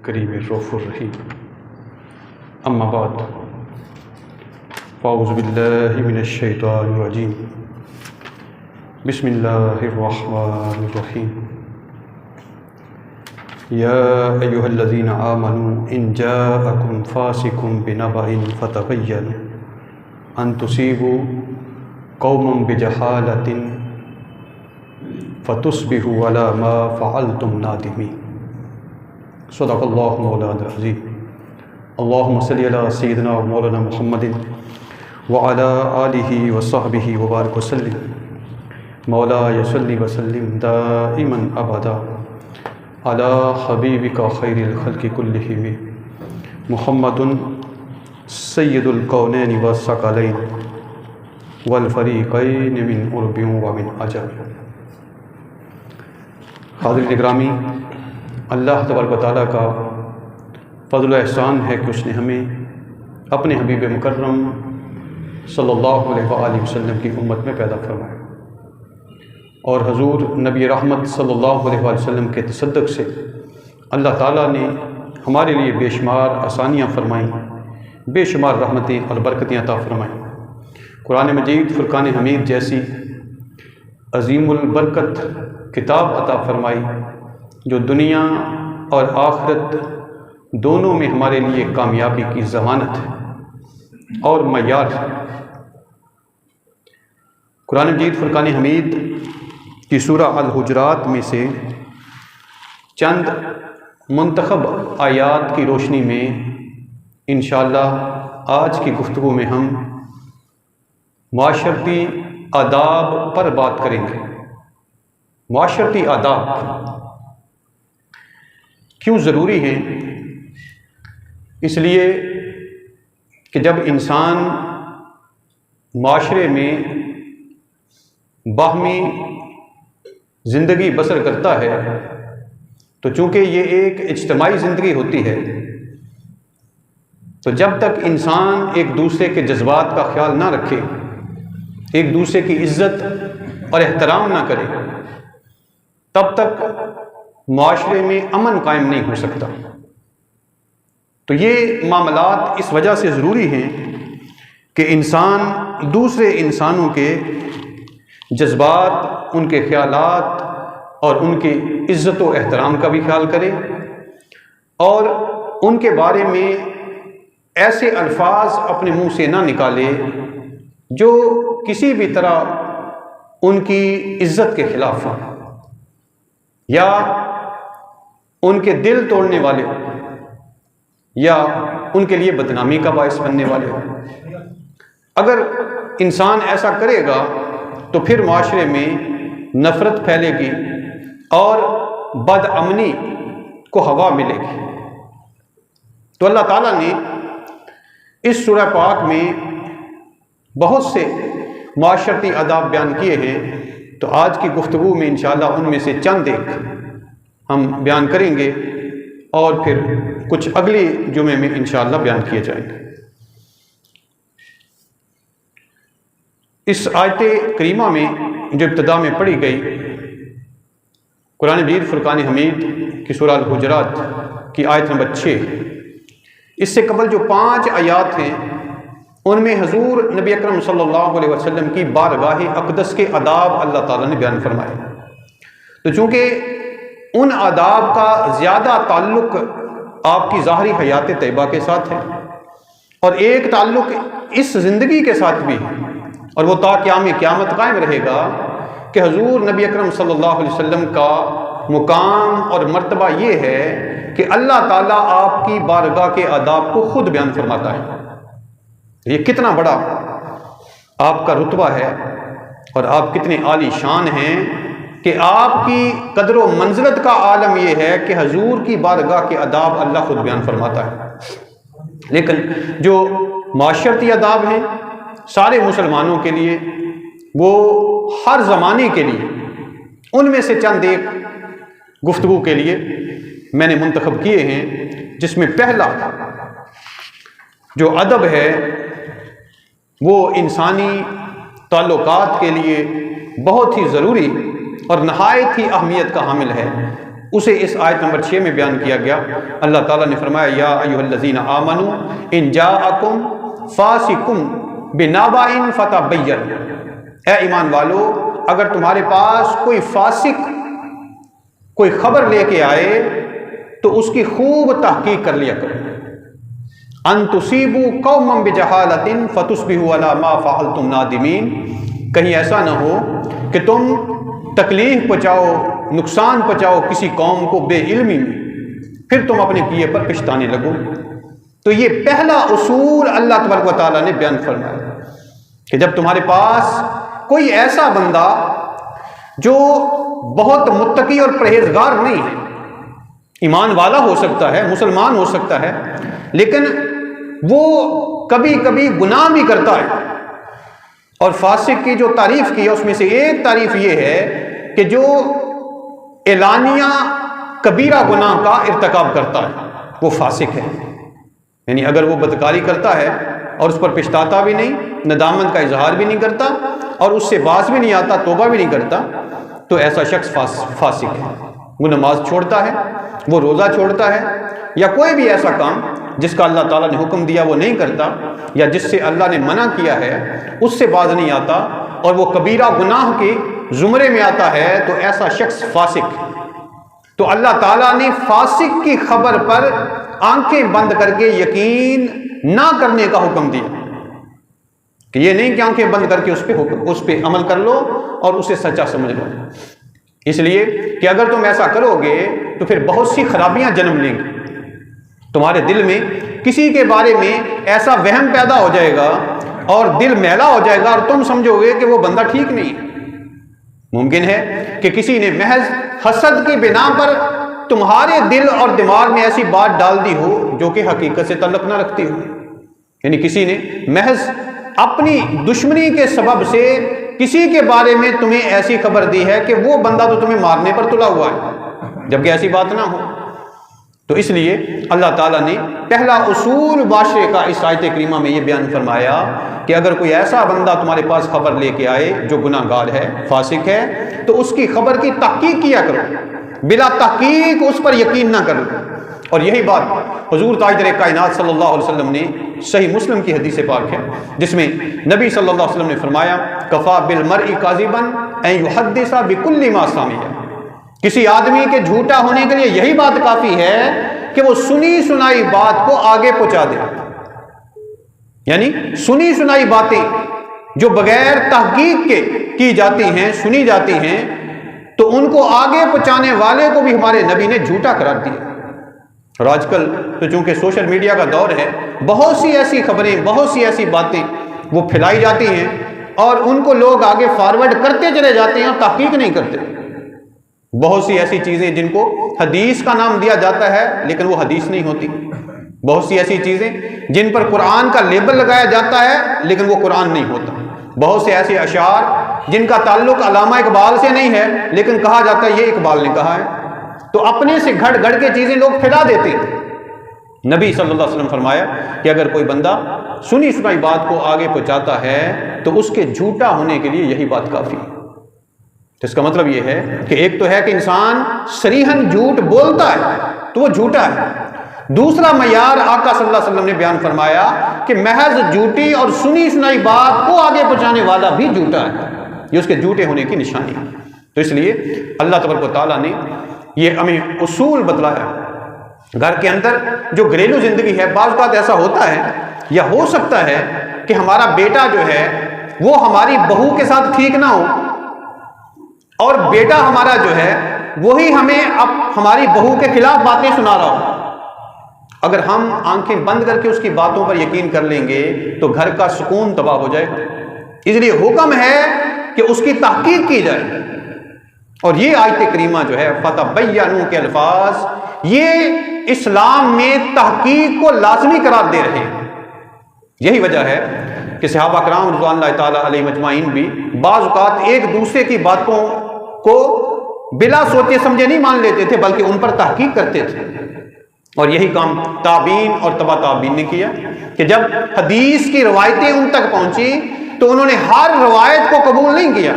کریم رؤوف الرحیم۔ اما بعد فاعوذ باللہ من الشیطان الرجیم، بسم اللہ الرحمن الرحیم۔ یا ایہا الذین آمنوا ان جاءکم فاسق بنبأ فتبینوا ان تصیبوا قوما بجہالۃ فتصبحوا علی ما فعلتم نادمین۔ صدق اللہ مولانا العظیم۔ اللہم صلی علی سیدنا و مولانا محمد وعلی آلہ وصحبہ وبارک وسلم۔ مولا صلی وسلم دائما ابدا علی حبیبک خیر الخلق کلہم محمد سید الکونین والثقلین والفریقین من عرب و من عجم۔ حاضرین گرامی، اللہ تبارک و تعالیٰ کا فضل و احسان ہے کہ اس نے ہمیں اپنے حبیب مکرم صلی اللہ علیہ وآلہ وسلم کی امت میں پیدا فرمایا، اور حضور نبی رحمت صلی اللہ علیہ وآلہ وسلم کے تصدق سے اللہ تعالیٰ نے ہمارے لیے بے شمار آسانیاں فرمائیں، بے شمار رحمتیں اور برکتیں عطا فرمائیں۔ قرآن مجید فرقان حمید جیسی عظیم البرکت کتاب عطا فرمائی جو دنیا اور آخرت دونوں میں ہمارے لیے کامیابی کی ضمانت ہے اور معیار ہے۔ قرآن مجید فرقان حمید کی سورہ الحجرات میں سے چند منتخب آیات کی روشنی میں انشاءاللہ آج کی گفتگو میں ہم معاشرتی آداب پر بات کریں گے۔ معاشرتی آداب کیوں ضروری ہیں؟ اس لیے کہ جب انسان معاشرے میں باہمی زندگی بسر کرتا ہے تو چونکہ یہ ایک اجتماعی زندگی ہوتی ہے، تو جب تک انسان ایک دوسرے کے جذبات کا خیال نہ رکھے، ایک دوسرے کی عزت اور احترام نہ کرے، تب تک معاشرے میں امن قائم نہیں ہو سکتا۔ تو یہ معاملات اس وجہ سے ضروری ہیں کہ انسان دوسرے انسانوں کے جذبات، ان کے خیالات اور ان کی عزت و احترام کا بھی خیال کرے، اور ان کے بارے میں ایسے الفاظ اپنے منہ سے نہ نکالے جو کسی بھی طرح ان کی عزت کے خلاف ہوں یا ان کے دل توڑنے والے ہوں یا ان کے لیے بدنامی کا باعث بننے والے ہوں۔ اگر انسان ایسا کرے گا تو پھر معاشرے میں نفرت پھیلے گی اور بد امنی کو ہوا ملے گی۔ تو اللہ تعالیٰ نے اس سورہ پاک میں بہت سے معاشرتی آداب بیان کیے ہیں، تو آج کی گفتگو میں انشاءاللہ ان میں سے چند ایک ہم بیان کریں گے اور پھر کچھ اگلے جمعے میں انشاءاللہ بیان کیے جائیں گے۔ اس آیت کریمہ میں جو ابتدا میں پڑھی گئی قرآن مجید فرقان حمید کی سورہ الحجرات کی آیت نمبر 6، اس سے قبل جو 5 آیات ہیں ان میں حضور نبی اکرم صلی اللہ علیہ وسلم کی بارگاہ اقدس کے آداب اللہ تعالیٰ نے بیان فرمائے۔ تو چونکہ ان آداب کا زیادہ تعلق آپ کی ظاہری حیات طیبہ کے ساتھ ہے، اور ایک تعلق اس زندگی کے ساتھ بھی ہے، اور وہ تا قیام قیامت قائم رہے گا کہ حضور نبی اکرم صلی اللہ علیہ وسلم کا مقام اور مرتبہ یہ ہے کہ اللہ تعالیٰ آپ کی بارگاہ کے آداب کو خود بیان فرماتا ہے۔ یہ کتنا بڑا آپ کا رتبہ ہے اور آپ کتنے عالی شان ہیں کہ آپ کی قدر و منزلت کا عالم یہ ہے کہ حضور کی بارگاہ کے آداب اللہ خود بیان فرماتا ہے۔ لیکن جو معاشرتی آداب ہیں سارے مسلمانوں کے لیے، وہ ہر زمانے کے لیے، ان میں سے چند ایک گفتگو کے لیے میں نے منتخب کیے ہیں، جس میں پہلا جو ادب ہے وہ انسانی تعلقات کے لیے بہت ہی ضروری اور نہایت ہی اہمیت کا حامل ہے، اسے اس آیت نمبر 6 میں بیان کیا گیا۔ اللہ تعالیٰ نے فرمایا یا ایھا الذین آمنوا ان جاءکم فاسق بنبأ فتبینوا، اے ایمان والو اگر تمہارے پاس کوئی فاسق کوئی خبر لے کے آئے تو اس کی خوب تحقیق کر لیا کرو۔ ان تصیبوا قوما بجہالۃ فتصبحوا علی ما فعلتم نادمین، کہیں ایسا نہ ہو کہ تم تکلیف پہنچاؤ، نقصان پہنچاؤ کسی قوم کو بے علمی میں، پھر تم اپنے کیے پر پچھتانے لگو۔ تو یہ پہلا اصول اللہ تبارک و تعالیٰ نے بیان فرمایا کہ جب تمہارے پاس کوئی ایسا بندہ جو بہت متقی اور پرہیزگار نہیں ہے، ایمان والا ہو سکتا ہے، مسلمان ہو سکتا ہے، لیکن وہ کبھی کبھی گناہ بھی کرتا ہے، اور فاسق کی جو تعریف کی ہے اس میں سے ایک تعریف یہ ہے کہ جو اعلانیہ کبیرہ گناہ کا ارتکاب کرتا ہے وہ فاسق ہے۔ یعنی اگر وہ بدکاری کرتا ہے اور اس پر پچھتاتا بھی نہیں، ندامت کا اظہار بھی نہیں کرتا اور اس سے باز بھی نہیں آتا، توبہ بھی نہیں کرتا، تو ایسا شخص فاسق ہے۔ وہ نماز چھوڑتا ہے، وہ روزہ چھوڑتا ہے، یا کوئی بھی ایسا کام جس کا اللہ تعالیٰ نے حکم دیا وہ نہیں کرتا، یا جس سے اللہ نے منع کیا ہے اس سے باز نہیں آتا، اور وہ کبیرہ گناہ کے زمرے میں آتا ہے، تو ایسا شخص فاسق ہے۔ تو اللہ تعالیٰ نے فاسق کی خبر پر آنکھیں بند کر کے یقین نہ کرنے کا حکم دیا، کہ یہ نہیں کہ آنکھیں بند کر کے اس پہ عمل کر لو اور اسے سچا سمجھ لو، اس لیے کہ اگر تم ایسا کرو گے تو پھر بہت سی خرابیاں جنم لیں گی۔ تمہارے دل میں کسی کے بارے میں ایسا وہم پیدا ہو جائے گا اور دل میلا ہو جائے گا اور تم سمجھو گے کہ وہ بندہ ٹھیک نہیں ہے۔ ممکن ہے کہ کسی نے محض حسد کی بنا پر تمہارے دل اور دماغ میں ایسی بات ڈال دی ہو جو کہ حقیقت سے تعلق نہ رکھتی ہو، یعنی کسی نے محض اپنی دشمنی کے سبب سے کسی کے بارے میں تمہیں ایسی خبر دی ہے کہ وہ بندہ تو تمہیں مارنے پر تلا ہوا ہے، جبکہ ایسی بات نہ ہو۔ تو اس لیے اللہ تعالیٰ نے پہلا اصول معاشرے کا اس آیت کریمہ میں یہ بیان فرمایا کہ اگر کوئی ایسا بندہ تمہارے پاس خبر لے کے آئے جو گناہ گار ہے، فاسق ہے، تو اس کی خبر کی تحقیق کیا کرو، بلا تحقیق اس پر یقین نہ کرو۔ اور یہی بات حضور تاجدار کائنات صلی اللہ علیہ وسلم نے صحیح مسلم کی حدیث پاک ہے جس میں نبی صلی اللہ علیہ وسلم نے فرمایا کفا بالمرء کاذبا ان یحدث بکل ما سمع، کسی آدمی کے جھوٹا ہونے کے لیے یہی بات کافی ہے کہ وہ سنی سنائی بات کو آگے پہنچا دے، یعنی سنی سنائی باتیں جو بغیر تحقیق کے کی جاتی ہیں، سنی جاتی ہیں، تو ان کو آگے پہنچانے والے کو بھی ہمارے نبی نے جھوٹا قرار دیا۔ اور آج کل تو چونکہ سوشل میڈیا کا دور ہے، بہت سی ایسی خبریں، بہت سی ایسی باتیں وہ پھیلائی جاتی ہیں اور ان کو لوگ آگے فارورڈ کرتے چلے جاتے ہیں اور تحقیق نہیں کرتے۔ بہت سی ایسی چیزیں جن کو حدیث کا نام دیا جاتا ہے لیکن وہ حدیث نہیں ہوتی، بہت سی ایسی چیزیں جن پر قرآن کا لیبل لگایا جاتا ہے لیکن وہ قرآن نہیں ہوتا، بہت سے ایسے اشعار جن کا تعلق علامہ اقبال سے نہیں ہے لیکن کہا جاتا ہے یہ اقبال نے کہا ہے۔ تو اپنے سے گھڑ گھڑ کے چیزیں لوگ پھیلا دیتے ہیں۔ نبی صلی اللہ علیہ وسلم فرمایا کہ اگر کوئی بندہ سنی سنائی بات کو آگے پہنچاتا ہے تو اس کے جھوٹا ہونے کے لیے یہی بات کافی ہے۔ تو اس کا مطلب یہ ہے کہ ایک تو ہے کہ انسان صریحاً جھوٹ بولتا ہے تو وہ جھوٹا ہے، دوسرا معیار آقا صلی اللہ علیہ وسلم نے بیان فرمایا کہ محض جھوٹی اور سنی سنائی بات کو آگے پہنچانے والا بھی جھوٹا ہے، یہ اس کے جھوٹے ہونے کی نشانی ہے۔ تو اس لیے اللہ تبارک و تعالیٰ نے یہ ہمیں اصول بتلایا۔ گھر کے اندر جو گھریلو زندگی ہے، بعض اوقات ایسا ہوتا ہے یا ہو سکتا ہے کہ ہمارا بیٹا جو ہے وہ ہماری بہو کے ساتھ ٹھیک نہ ہو، اور بیٹا ہمارا جو ہے وہی ہمیں اب ہماری بہو کے خلاف باتیں سنا رہا ہو۔ اگر ہم آنکھیں بند کر کے اس کی باتوں پر یقین کر لیں گے تو گھر کا سکون تباہ ہو جائے گا۔ اس لیے حکم ہے کہ اس کی تحقیق کی جائے، اور یہ آیت کریمہ جو ہے فتبینوا کے الفاظ یہ اسلام میں تحقیق کو لازمی قرار دے رہے ہیں۔ یہی وجہ ہے کہ صحابہ کرام رضوان اللہ تعالیٰ علیہم اجمعین بھی بعض اوقات ایک دوسرے کی باتوں کو بلا سوچے سمجھے نہیں مان لیتے تھے بلکہ ان پر تحقیق کرتے تھے، اور یہی کام تابعین اور تبع تابعین نے کیا کہ جب حدیث کی روایتیں ان تک پہنچی تو انہوں نے ہر روایت کو قبول نہیں کیا،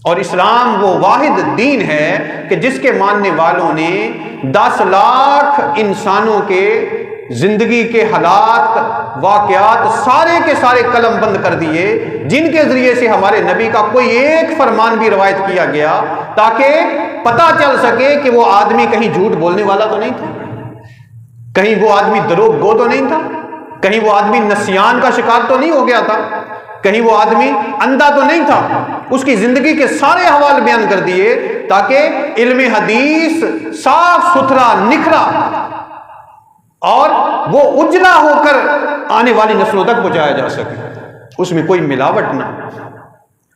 اور اسلام وہ واحد دین ہے کہ جس کے ماننے والوں نے 10 لاکھ انسانوں کے زندگی کے حالات واقعات سارے کے سارے قلم بند کر دیے، جن کے ذریعے سے ہمارے نبی کا کوئی ایک فرمان بھی روایت کیا گیا تاکہ پتہ چل سکے کہ وہ آدمی کہیں جھوٹ بولنے والا تو نہیں تھا، کہیں وہ آدمی دروغ گو تو نہیں تھا، کہیں وہ آدمی نسیان کا شکار تو نہیں ہو گیا تھا، کہیں وہ آدمی اندھا تو نہیں تھا۔ اس کی زندگی کے سارے احوال بیان کر دیے تاکہ علم حدیث صاف ستھرا نکھرا اور وہ اجلا ہو کر آنے والی نسلوں تک پہنچایا جا سکے، اس میں کوئی ملاوٹ نہ۔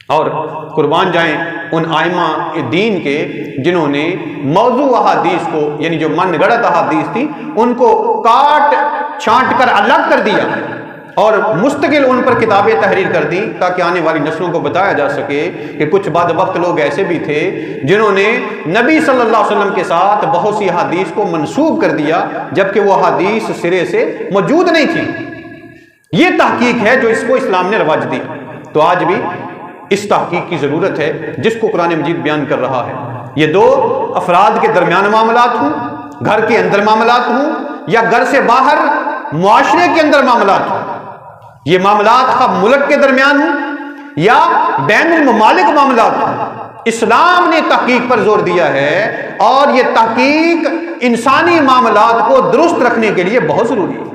اور قربان جائیں ان ائمہ دین کے جنہوں نے موضوع احادیث کو، یعنی جو من گڑت احادیث تھی، ان کو کاٹ چھانٹ کر الگ کر دیا اور مستقل ان پر کتابیں تحریر کر دی تاکہ آنے والی نسلوں کو بتایا جا سکے کہ کچھ بعد وقت لوگ ایسے بھی تھے جنہوں نے نبی صلی اللہ علیہ وسلم کے ساتھ بہت سی احادیث کو منسوب کر دیا جبکہ وہ احادیث سرے سے موجود نہیں تھی۔ یہ تحقیق ہے جو اس کو اسلام نے رواج دی۔ تو آج بھی اس تحقیق کی ضرورت ہے جس کو قرآن مجید بیان کر رہا ہے۔ یہ دو افراد کے درمیان معاملات ہوں، گھر کے اندر معاملات ہوں یا گھر سے باہر معاشرے کے اندر معاملات ہوں، یہ معاملات خواہ ملک کے درمیان ہوں یا بین الممالک معاملات ہوں، اسلام نے تحقیق پر زور دیا ہے اور یہ تحقیق انسانی معاملات کو درست رکھنے کے لیے بہت ضروری ہے۔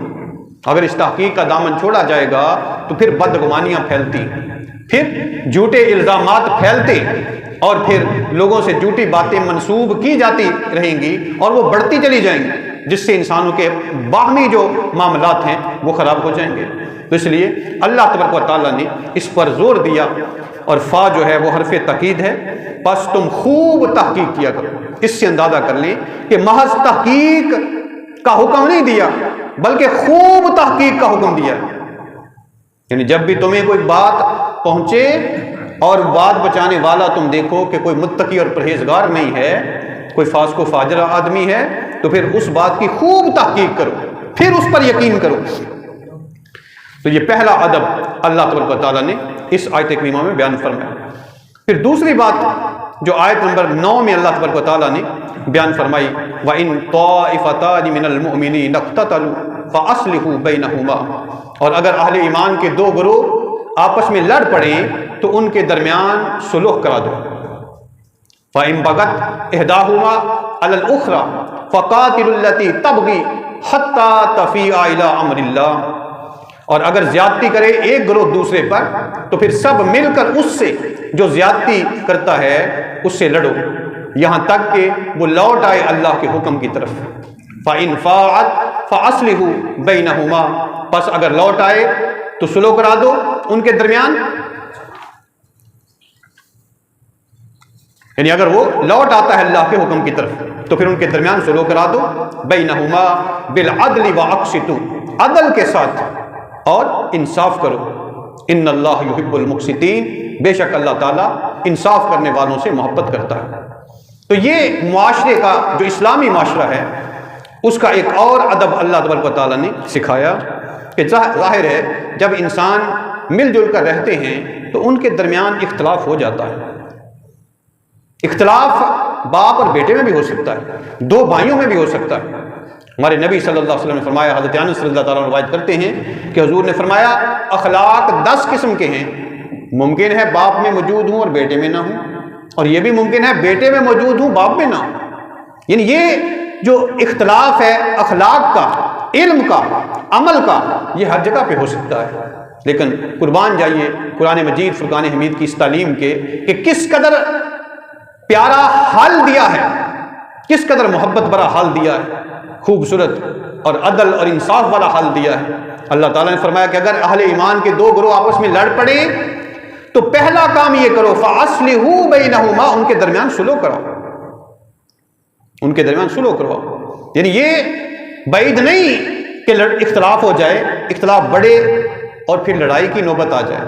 اگر اس تحقیق کا دامن چھوڑا جائے گا تو پھر بدگمانیاں پھیلتی، پھر جھوٹے الزامات پھیلتے اور پھر لوگوں سے جھوٹی باتیں منسوب کی جاتی رہیں گی اور وہ بڑھتی چلی جائیں گی، جس سے انسانوں کے باہمی جو معاملات ہیں وہ خراب ہو جائیں گے۔ تو اس لیے اللہ تبارک و تعالیٰ نے اس پر زور دیا، اور فا جو ہے وہ حرف تاکید ہے، بس تم خوب تحقیق کیا کرو۔ اس سے اندازہ کر لیں کہ محض تحقیق کا حکم نہیں دیا بلکہ خوب تحقیق کا حکم دیا، یعنی جب بھی تمہیں کوئی بات پہنچے اور بات بچانے والا تم دیکھو کہ کوئی متقی اور پرہیزگار نہیں ہے، کوئی فاسق و فاجر آدمی ہے، تو پھر اس بات کی خوب تحقیق کرو، پھر اس پر یقین کرو۔ تو یہ پہلا ادب اللہ تبارک و تعالیٰ نے اس آیت کریمہ میں بیان فرمایا۔ پھر دوسری بات جو آیت نمبر 9 میں اللہ تبارک و تعالیٰ نے بیان فرمائی، وَإِن طَائِفَتَانِ مِنَ الْمُؤْمِنِينَ اقْتَتَلُوا فَأَصْلِحُوا بَيْنَهُمَا، اور اگر اہل ایمان کے دو گروہ آپس میں لڑ پڑیں تو ان کے درمیان صلح کرا دو۔ فَإِن بَغَتْ إِحْدَاهُمَا عَلَى الْأُخْرَى فَقَاتِلُوا الَّتِي تَبْغِي حَتَّى تَفِيءَ إِلَىٰ أَمْرِ اللَّهِ، اور اگر زیادتی کرے ایک گروہ دوسرے پر تو پھر سب مل کر اس سے جو زیادتی کرتا ہے اس سے لڑو یہاں تک کہ وہ لوٹ آئے اللہ کے حکم کی طرف۔ فَإِن فَاعَتْ فَأَصْلِحُوا بَيْنَهُمَا، پس اگر لوٹ آئے تو صلح کرا دو ان کے درمیان، یعنی اگر وہ لوٹ آتا ہے اللہ کے حکم کی طرف تو پھر ان کے درمیان صلح کرا دو۔ بَيْنَهُمَا بِالْعَدْلِ وَأَقْسِطُوا، عدل کے ساتھ اور انصاف کرو۔ ان اللہ یحب المقسطین، بے شک اللہ تعالیٰ انصاف کرنے والوں سے محبت کرتا ہے۔ تو یہ معاشرے کا جو اسلامی معاشرہ ہے اس کا ایک اور ادب اللہ تبارک و تعالیٰ نے سکھایا کہ ظاہر ہے جب انسان مل جل کر رہتے ہیں تو ان کے درمیان اختلاف ہو جاتا ہے۔ اختلاف باپ اور بیٹے میں بھی ہو سکتا ہے، دو بھائیوں میں بھی ہو سکتا ہے۔ ہمارے نبی صلی اللہ علیہ وسلم نے فرمایا، حضرت انس رضی اللہ تعالیٰ عنہ روایت کرتے ہیں کہ حضور نے فرمایا اخلاق 10 قسم کے ہیں، ممکن ہے باپ میں موجود ہوں اور بیٹے میں نہ ہوں، اور یہ بھی ممکن ہے بیٹے میں موجود ہوں باپ میں نہ ہوں۔ یعنی یہ جو اختلاف ہے اخلاق کا، علم کا، عمل کا، یہ ہر جگہ پہ ہو سکتا ہے، لیکن قربان جائیے قرآن مجید فرقان حمید کی اس تعلیم کے کہ کس قدر پیارا حل دیا ہے، کس قدر محبت بھرا حل دیا ہے، خوبصورت اور عدل اور انصاف والا حل دیا ہے۔ اللہ تعالیٰ نے فرمایا کہ اگر اہل ایمان کے دو گروہ آپس میں لڑ پڑے تو پہلا کام یہ کرو، فَأَصْلِحُوا بَيْنَهُمَا، ان کے درمیان صلح کرو، ان کے درمیان صلح کرو۔ یعنی یہ بعید نہیں کہ اختلاف ہو جائے، اختلاف بڑھے اور پھر لڑائی کی نوبت آ جائے،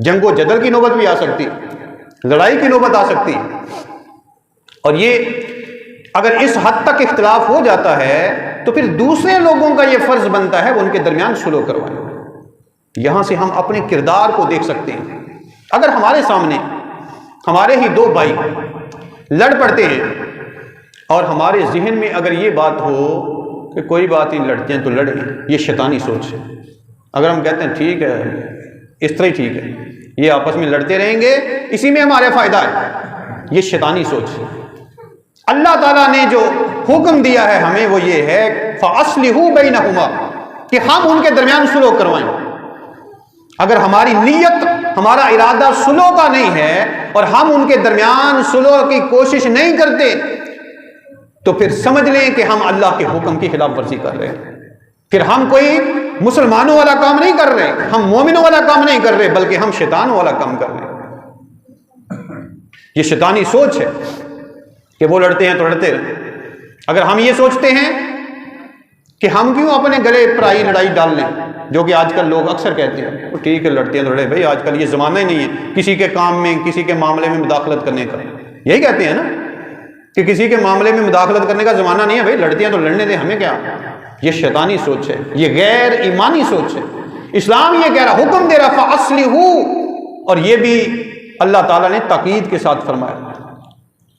جنگ و جدل کی نوبت بھی آ سکتی، لڑائی کی نوبت آ سکتی۔ اور یہ اگر اس حد تک اختلاف ہو جاتا ہے تو پھر دوسرے لوگوں کا یہ فرض بنتا ہے وہ ان کے درمیان صلح کروائیں۔ یہاں سے ہم اپنے کردار کو دیکھ سکتے ہیں۔ اگر ہمارے سامنے ہمارے ہی دو بھائی لڑ پڑتے ہیں، اور ہمارے ذہن میں اگر یہ بات ہو کہ کوئی بات نہیں، لڑتے ہیں تو لڑیں، یہ شیطانی سوچ ہے۔ اگر ہم کہتے ہیں ٹھیک ہے اس طرح ہی ٹھیک ہے، یہ آپس میں لڑتے رہیں گے، اسی میں ہمارے فائدہ ہے، یہ شیطانی سوچ ہے۔ اللہ تعالیٰ نے جو حکم دیا ہے ہمیں وہ یہ ہے فَأَصْلِحُوا بَيْنَهُمَا، کہ ہم ان کے درمیان صلح کروائیں۔ اگر ہماری نیت، ہمارا ارادہ صلح کا نہیں ہے اور ہم ان کے درمیان صلح کی کوشش نہیں کرتے، تو پھر سمجھ لیں کہ ہم اللہ کے حکم کی خلاف ورزی کر رہے ہیں۔ پھر ہم کوئی مسلمانوں والا کام نہیں کر رہے، ہم مومنوں والا کام نہیں کر رہے، بلکہ ہم شیطانوں والا کام کر رہے ہیں۔ یہ شیطانی سوچ ہے کہ وہ لڑتے ہیں تو لڑتے رہیں۔ اگر ہم یہ سوچتے ہیں کہ ہم کیوں اپنے گلے پرائی لڑائی ڈال لیں، جو کہ آج کل لوگ اکثر کہتے ہیں وہ ٹھیک ہے لڑتے ہیں تو لڑے، بھائی آج کل یہ زمانہ ہی نہیں ہے کسی کے کام میں، کسی کے معاملے میں مداخلت کرنے کا۔ یہی کہتے ہیں نا کہ کسی کے معاملے میں مداخلت کرنے کا زمانہ نہیں ہے، بھائی لڑتے ہیں تو لڑنے دیں، ہمیں کیا۔ یہ شیطانی سوچ ہے، یہ غیر ایمانی سوچ ہے۔ اسلام یہ کہہ رہا، حکم دے رہا فَأَصْلِحُوا، اور یہ بھی اللہ تعالیٰ نے تاکید کے ساتھ فرمایا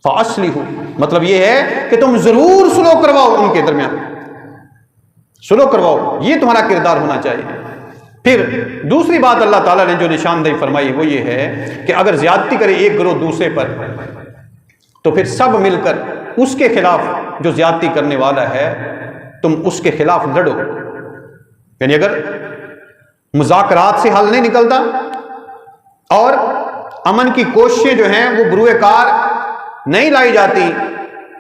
فَأَصْلِحُوا، مطلب یہ ہے کہ تم ضرور صلح کرواؤ، ان کے درمیان صلح کرواؤ، یہ تمہارا کردار ہونا چاہیے۔ پھر دوسری بات اللہ تعالیٰ نے جو نشاندہی فرمائی وہ یہ ہے کہ اگر زیادتی کرے ایک گروہ دوسرے پر، تو پھر سب مل کر اس کے خلاف جو زیادتی کرنے والا ہے تم اس کے خلاف لڑو۔ یعنی اگر مذاکرات سے حل نہیں نکلتا اور امن کی کوششیں جو ہیں وہ بروئے کار نہیں لائی جاتی،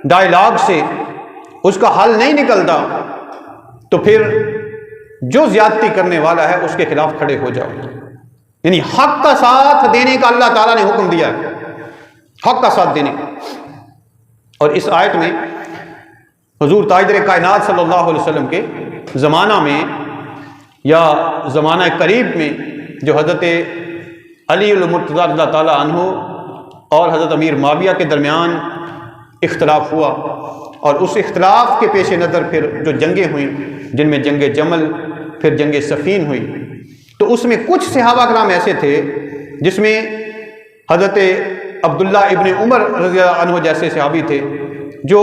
ڈائیلاگ سے اس کا حل نہیں نکلتا، تو پھر جو زیادتی کرنے والا ہے اس کے خلاف کھڑے ہو جاؤ۔ یعنی حق کا ساتھ دینے کا اللہ تعالیٰ نے حکم دیا ہے، حق کا ساتھ دینے کا۔ اور اس آیت میں حضور تاجدار کائنات صلی اللہ علیہ وسلم کے زمانہ میں یا زمانہ قریب میں جو حضرت علی المرتضیٰ رضی اللہ تعالیٰ عنہ اور حضرت امیر معاویہ کے درمیان اختلاف ہوا، اور اس اختلاف کے پیش نظر پھر جو جنگیں ہوئیں، جن میں جنگ جمل، پھر جنگ صفین ہوئی، تو اس میں کچھ صحابہ کرام ایسے تھے جس میں حضرت عبداللہ ابن عمر رضی اللہ عنہ جیسے صحابی تھے جو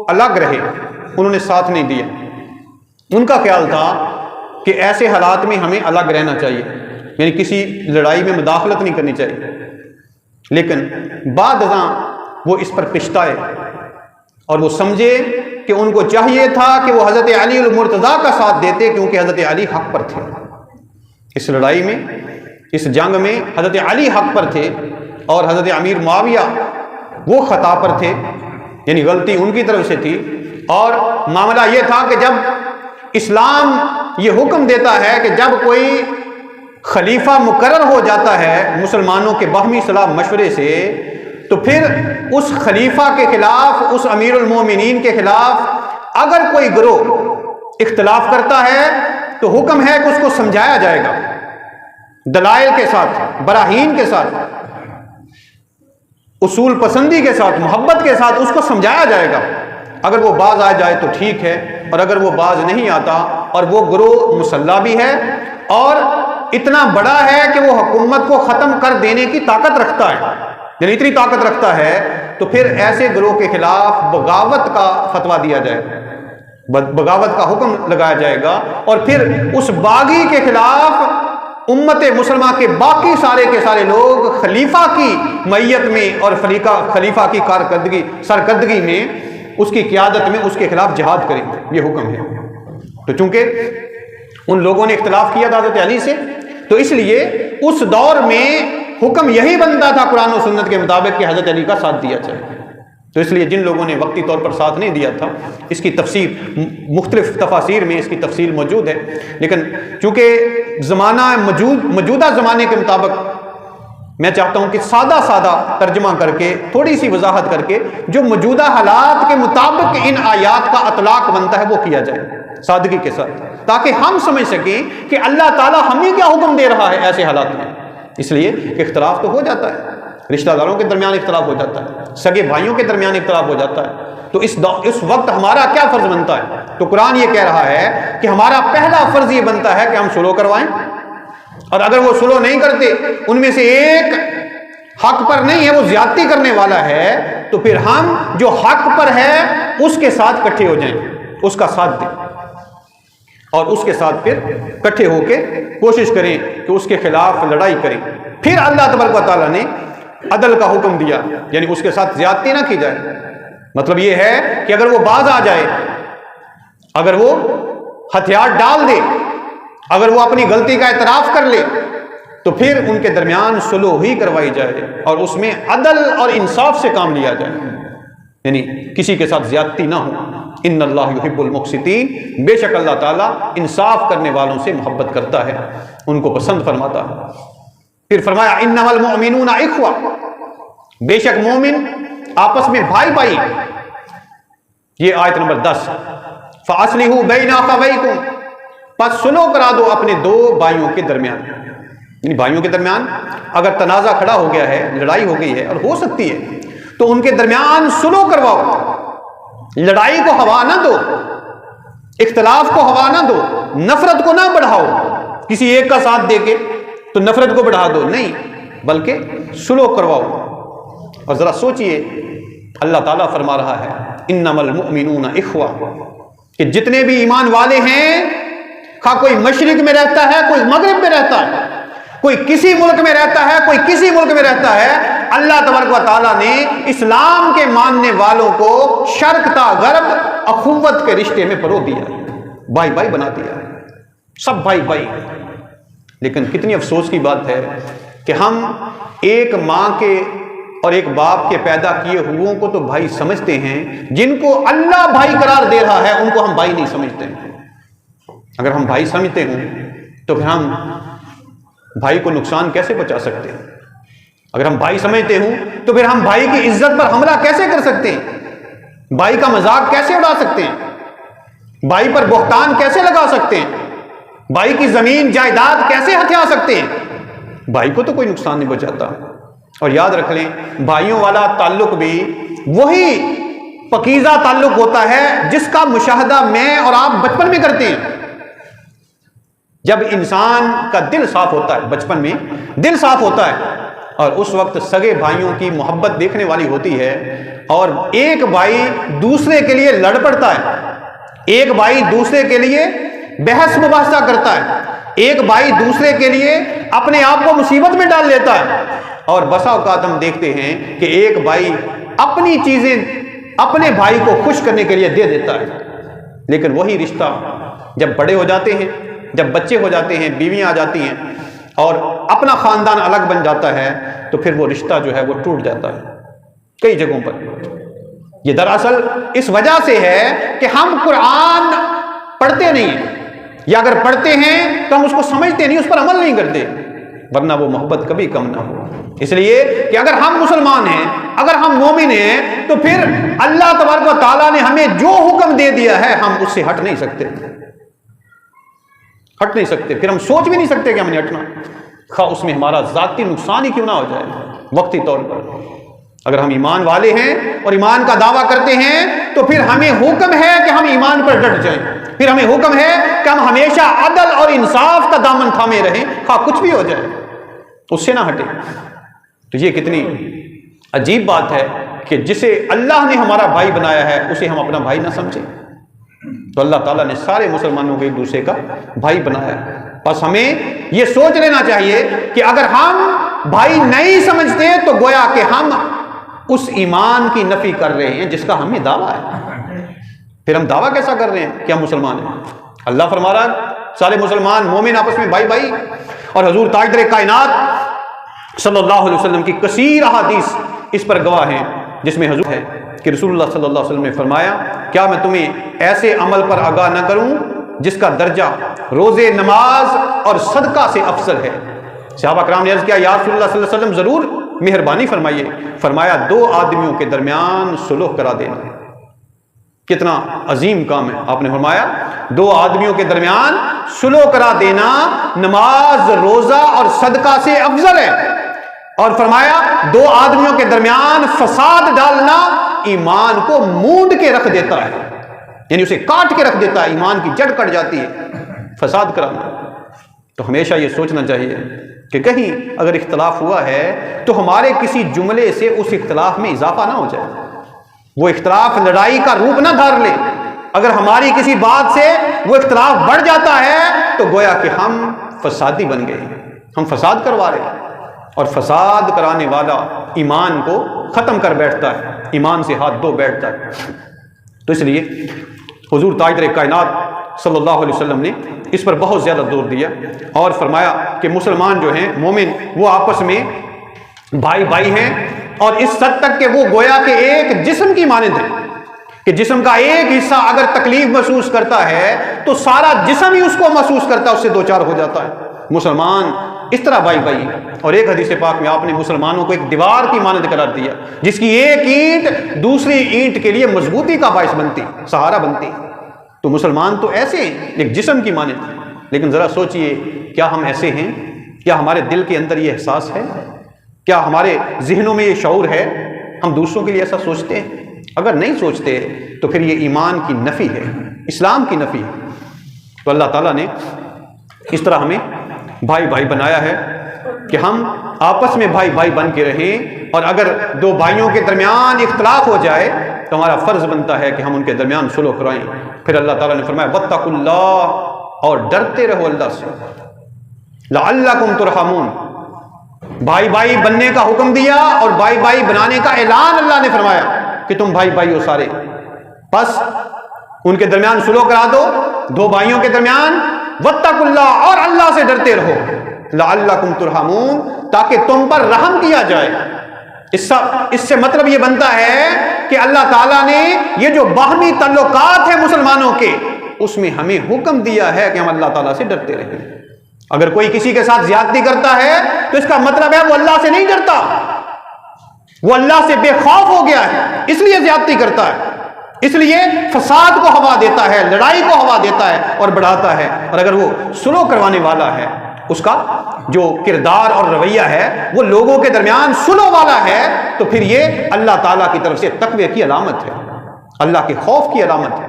الگ رہے، انہوں نے ساتھ نہیں دیا۔ ان کا خیال تھا کہ ایسے حالات میں ہمیں الگ رہنا چاہیے، یعنی کسی لڑائی میں مداخلت نہیں کرنی چاہیے۔ لیکن بعد ازاں وہ اس پر پچھتائے اور وہ سمجھے کہ ان کو چاہیے تھا کہ وہ حضرت علی المرتضیٰ کا ساتھ دیتے، کیونکہ حضرت علی حق پر تھے۔ اس لڑائی میں، اس جنگ میں حضرت علی حق پر تھے اور حضرت امیر معاویہ وہ خطا پر تھے، یعنی غلطی ان کی طرف سے تھی۔ اور معاملہ یہ تھا کہ جب اسلام یہ حکم دیتا ہے کہ جب کوئی خلیفہ مقرر ہو جاتا ہے مسلمانوں کے باہمی صلاح مشورے سے، تو پھر اس خلیفہ کے خلاف، اس امیر المومنین کے خلاف اگر کوئی گروہ اختلاف کرتا ہے تو حکم ہے کہ اس کو سمجھایا جائے گا، دلائل کے ساتھ، براہین کے ساتھ، اصول پسندی کے ساتھ، محبت کے ساتھ اس کو سمجھایا جائے گا۔ اگر وہ باز آ جائے تو ٹھیک ہے، اور اگر وہ باز نہیں آتا اور وہ گروہ مسلح بھی ہے اور اتنا بڑا ہے کہ وہ حکومت کو ختم کر دینے کی طاقت رکھتا ہے، یعنی اتنی طاقت رکھتا ہے، تو پھر ایسے گروہ کے خلاف بغاوت کا فتویٰ دیا جائے گا، بغاوت کا حکم لگایا جائے گا، اور پھر اس باغی کے خلاف امت مسلمہ کے باقی سارے کے سارے لوگ خلیفہ کی معیت میں اور خلیفہ کی سرکردگی میں، اس کی قیادت میں اس کے خلاف جہاد کریں گے، یہ حکم ہے۔ تو چونکہ ان لوگوں نے اختلاف کیا تھا حضرت علی سے، تو اس لیے اس دور میں حکم یہی بنتا تھا قرآن و سنت کے مطابق کہ حضرت علی کا ساتھ دیا جائے۔ تو اس لیے جن لوگوں نے وقتی طور پر ساتھ نہیں دیا تھا، اس کی تفسیر مختلف تفاسیر میں اس کی تفصیل موجود ہے، لیکن چونکہ زمانہ موجودہ زمانے کے مطابق میں چاہتا ہوں کہ سادہ ترجمہ کر کے، تھوڑی سی وضاحت کر کے، جو موجودہ حالات کے مطابق ان آیات کا اطلاق بنتا ہے وہ کیا جائے سادگی کے ساتھ، تاکہ ہم سمجھ سکیں کہ اللہ تعالیٰ ہمیں کیا حکم دے رہا ہے ایسے حالات میں۔ اس لیے کہ اختلاف تو ہو جاتا ہے، رشتہ داروں کے درمیان اختلاف ہو جاتا ہے، سگے بھائیوں کے درمیان اختلاف ہو جاتا ہے، تو اس وقت ہمارا کیا فرض بنتا ہے؟ تو قرآن یہ کہہ رہا ہے کہ ہمارا پہلا فرض یہ بنتا ہے کہ ہم صلح کروائیں، اور اگر وہ صلح نہیں کرتے، ان میں سے ایک حق پر نہیں ہے، وہ زیادتی کرنے والا ہے، تو پھر ہم جو حق پر ہے اس کے ساتھ کٹھے ہو جائیں، اس کا ساتھ دیں اور اس کے ساتھ پھر کٹھے ہو کے کوشش کریں کہ اس کے خلاف لڑائی کریں۔ پھر اللہ تبارک و تعالیٰ نے عدل کا حکم دیا، یعنی اس کے ساتھ زیادتی نہ کی جائے۔ مطلب یہ ہے کہ اگر وہ باز آ جائے، اگر وہ ہتھیار ڈال دے، اگر وہ اپنی غلطی کا اعتراف کر لے، تو پھر ان کے درمیان صلح ہی کروائی جائے اور اس میں عدل اور انصاف سے کام لیا جائے، یعنی کسی کے ساتھ زیادتی نہ ہو۔ ان اللہ یحب المقسطین، بے شک اللہ تعالیٰ انصاف کرنے والوں سے محبت کرتا ہے، ان کو پسند فرماتا ہے۔ پھر فرمایا انما المؤمنون اخوہ، بے شک مومن آپس میں بھائی بھائی۔ یہ آیت نمبر 10، فاصلحوا بین اخویکم، پس صلح کرا دو اپنے دو بھائیوں کے درمیان، یعنی بھائیوں کے درمیان اگر تنازع کھڑا ہو گیا ہے، لڑائی ہو گئی ہے اور ہو سکتی ہے، تو ان کے درمیان صلح کرواؤ، لڑائی کو ہوا نہ دو، اختلاف کو ہوا نہ دو، نفرت کو نہ بڑھاؤ، کسی ایک کا ساتھ دے کے تو نفرت کو بڑھا دو، نہیں، بلکہ صلح کرواؤ۔ اور ذرا سوچئے، اللہ تعالیٰ فرما رہا ہے انما المؤمنون اخوہ، کہ جتنے بھی ایمان والے ہیں، خواہ کوئی مشرق میں رہتا ہے، کوئی مغرب میں رہتا ہے، کوئی کسی ملک میں رہتا ہے، کوئی کسی ملک میں رہتا ہے، اللہ تبارک و تعالیٰ نے اسلام کے ماننے والوں کو شرق تا غرب اخوت کے رشتے میں پرو دیا، بھائی بھائی بنا دیا، سب بھائی بھائی۔ لیکن کتنی افسوس کی بات ہے کہ ہم ایک ماں کے اور ایک باپ کے پیدا کیے ہوئوں کو تو بھائی سمجھتے ہیں، جن کو اللہ بھائی قرار دے رہا ہے ان کو ہم بھائی نہیں سمجھتے۔ اگر ہم بھائی سمجھتے ہوں تو پھر ہم بھائی کو نقصان کیسے پہنچا سکتے ہیں؟ اگر ہم بھائی سمجھتے ہوں تو پھر ہم بھائی کی عزت پر حملہ کیسے کر سکتے ہیں؟ بھائی کا مذاق کیسے اڑا سکتے ہیں؟ بھائی پر بہتان کیسے لگا سکتے ہیں؟ بھائی کی زمین جائیداد کیسے ہتھیا سکتے ہیں؟ بھائی کو تو کوئی نقصان نہیں پہنچاتا۔ اور یاد رکھ لیں، بھائیوں والا تعلق بھی وہی پاکیزہ تعلق ہوتا ہے جس کا مشاہدہ میں اور آپ بچپن میں کرتے ہیں۔ جب انسان کا دل صاف ہوتا ہے، بچپن میں دل صاف ہوتا ہے، اور اس وقت سگے بھائیوں کی محبت دیکھنے والی ہوتی ہے، اور ایک بھائی دوسرے کے لیے لڑ پڑتا ہے، ایک بھائی دوسرے کے لیے بحث مباحثہ کرتا ہے، ایک بھائی دوسرے کے لیے اپنے آپ کو مصیبت میں ڈال لیتا ہے، اور بسا اوقات ہم دیکھتے ہیں کہ ایک بھائی اپنی چیزیں اپنے بھائی کو خوش کرنے کے لیے دے دیتا ہے، لیکن وہی رشتہ جب بڑے ہو جاتے ہیں، جب بچے ہو جاتے ہیں، بیویاں آ جاتی ہیں اور اپنا خاندان الگ بن جاتا ہے، تو پھر وہ رشتہ جو ہے وہ ٹوٹ جاتا ہے کئی جگہوں پر۔ یہ دراصل اس وجہ سے ہے کہ ہم قرآن پڑھتے نہیں ہیں، یا اگر پڑھتے ہیں تو ہم اس کو سمجھتے نہیں، اس پر عمل نہیں کرتے، ورنہ وہ محبت کبھی کم نہ ہو۔ اس لیے کہ اگر ہم مسلمان ہیں، اگر ہم مومن ہیں، تو پھر اللہ تبارک و تعالیٰ نے ہمیں جو حکم دے دیا ہے ہم اس سے ہٹ نہیں سکتے، ہٹ نہیں سکتے، پھر ہم سوچ بھی نہیں سکتے کہ ہم نے ہٹنا، خواہ اس میں ہمارا ذاتی نقصان ہی کیوں نہ ہو جائے وقتی طور پر۔ اگر ہم ایمان والے ہیں اور ایمان کا دعویٰ کرتے ہیں تو پھر ہمیں حکم ہے کہ ہم ایمان پر ڈٹ جائیں، پھر ہمیں حکم ہے کہ ہم ہمیشہ عدل اور انصاف کا دامن تھامے رہیں، خواہ کچھ بھی ہو جائے، اس سے نہ ہٹیں۔ تو یہ کتنی عجیب بات ہے کہ جسے اللہ نے ہمارا بھائی بنایا ہے اسے ہم اپنا بھائی نہ سمجھیں۔ تو اللہ تعالیٰ نے سارے مسلمانوں کو ایک دوسرے کا بھائی بنایا ہے، بس ہمیں یہ سوچ لینا چاہیے کہ اگر ہم بھائی نہیں سمجھتے تو گویا کہ ہم اس ایمان کی نفی کر رہے ہیں جس کا ہمیں دعویٰ ہے۔ پھر ہم دعویٰ کیسا کر رہے ہیں کہ ہم مسلمان ہیں؟ اللہ فرما رہا ہے سارے مسلمان مومن آپس میں بھائی بھائی، اور حضور تاجدار کائنات صلی اللہ علیہ وسلم کی کثیر احادیث اس پر گواہ ہیں، جس میں حضور ہے کہ رسول اللہ صلی اللہ علیہ وسلم نے فرمایا، کیا میں تمہیں ایسے عمل پر آگاہ نہ کروں جس کا درجہ روزے، نماز اور صدقہ سے افضل ہے؟ صحابہ کرام نے عرض کیا، یا رسول اللہ صلی اللہ علیہ وسلم ضرور، مہربانی فرمائیے۔ فرمایا، دو آدمیوں کے درمیان صلح کرا دینا۔ کتنا عظیم کام ہے! آپ نے فرمایا دو آدمیوں کے درمیان صلح کرا دینا نماز، روزہ اور صدقہ سے افضل ہے، اور فرمایا دو آدمیوں کے درمیان فساد ڈالنا ایمان کو مونڈ کے رکھ دیتا ہے، یعنی اسے کاٹ کے رکھ دیتا ہے، ایمان کی جڑ کٹ جاتی ہے فساد کرانا۔ تو ہمیشہ یہ سوچنا چاہیے کہ کہیں اگر اختلاف ہوا ہے تو ہمارے کسی جملے سے اس اختلاف میں اضافہ نہ ہو جائے، وہ اختلاف لڑائی کا روپ نہ دھار لے۔ اگر ہماری کسی بات سے وہ اختلاف بڑھ جاتا ہے تو گویا کہ ہم فسادی بن گئے، ہم فساد کروا رہے ہیں، اور فساد کرانے والا ایمان کو ختم کر بیٹھتا ہے، ایمان سے ہاتھ دھو بیٹھتا ہے۔ تو اس لیے حضور تاجدار کائنات صلی اللہ علیہ وسلم نے اس پر بہت زیادہ زور دیا اور فرمایا کہ مسلمان جو ہیں، مومن، وہ آپس میں بھائی بھائی ہیں، اور اس حد تک کہ وہ گویا کہ ایک جسم کی مانند ہے کہ جسم کا ایک حصہ اگر تکلیف محسوس کرتا ہے تو سارا جسم ہی اس کو محسوس کرتا ہے، اس سے دو چار ہو جاتا ہے۔ مسلمان اس طرح بھائی بھائی ہیں۔ اور ایک حدیث پاک میں آپ نے مسلمانوں کو ایک دیوار کی مانند قرار دیا جس کی ایک اینٹ دوسری اینٹ کے لیے مضبوطی کا باعث بنتی، سہارا بنتی۔ تو مسلمان تو ایسے ہیں، ایک جسم کی مانند۔ لیکن ذرا سوچئے، کیا ہم ایسے ہیں؟ کیا ہمارے دل کے اندر یہ احساس ہے؟ کیا ہمارے ذہنوں میں یہ شعور ہے؟ ہم دوسروں کے لیے ایسا سوچتے ہیں؟ اگر نہیں سوچتے تو پھر یہ ایمان کی نفی ہے، اسلام کی نفی ہے۔ تو اللہ تعالیٰ نے اس طرح ہمیں بھائی بھائی بنایا ہے کہ ہم آپس میں بھائی بھائی بن کے رہیں، اور اگر دو بھائیوں کے درمیان اختلاف ہو جائے تو ہمارا فرض بنتا ہے کہ ہم ان کے درمیان صلح کرائیں۔ پھر اللہ تعالیٰ نے فرمایا واتقوا اللہ، اور ڈرتے رہو اللہ سے، لعلکم ترحمون۔ بھائی بھائی بننے کا حکم دیا اور بھائی بھائی بنانے کا اعلان اللہ نے فرمایا کہ تم بھائی بھائی ہو سارے، بس ان کے درمیان صلح کرا دو، دو بھائیوں کے درمیان، واتقوا اللہ، اور اللہ سے ڈرتے رہو، لعلکم ترحمون، تاکہ تم پر رحم کیا جائے۔ اس سے مطلب یہ بنتا ہے کہ اللہ تعالیٰ نے یہ جو باہمی تعلقات ہیں مسلمانوں کے، اس میں ہمیں حکم دیا ہے کہ ہم اللہ تعالیٰ سے ڈرتے رہیں۔ اگر کوئی کسی کے ساتھ زیادتی کرتا ہے تو اس کا مطلب ہے وہ اللہ سے نہیں ڈرتا، وہ اللہ سے بے خوف ہو گیا ہے، اس لیے زیادتی کرتا ہے، اس لیے فساد کو ہوا دیتا ہے، لڑائی کو ہوا دیتا ہے اور بڑھاتا ہے۔ اور اگر وہ صلح کروانے والا ہے، اس کا جو کردار اور رویہ ہے وہ لوگوں کے درمیان صلح والا ہے، تو پھر یہ اللہ تعالیٰ کی طرف سے تقوی کی علامت ہے، اللہ کے خوف کی علامت ہے۔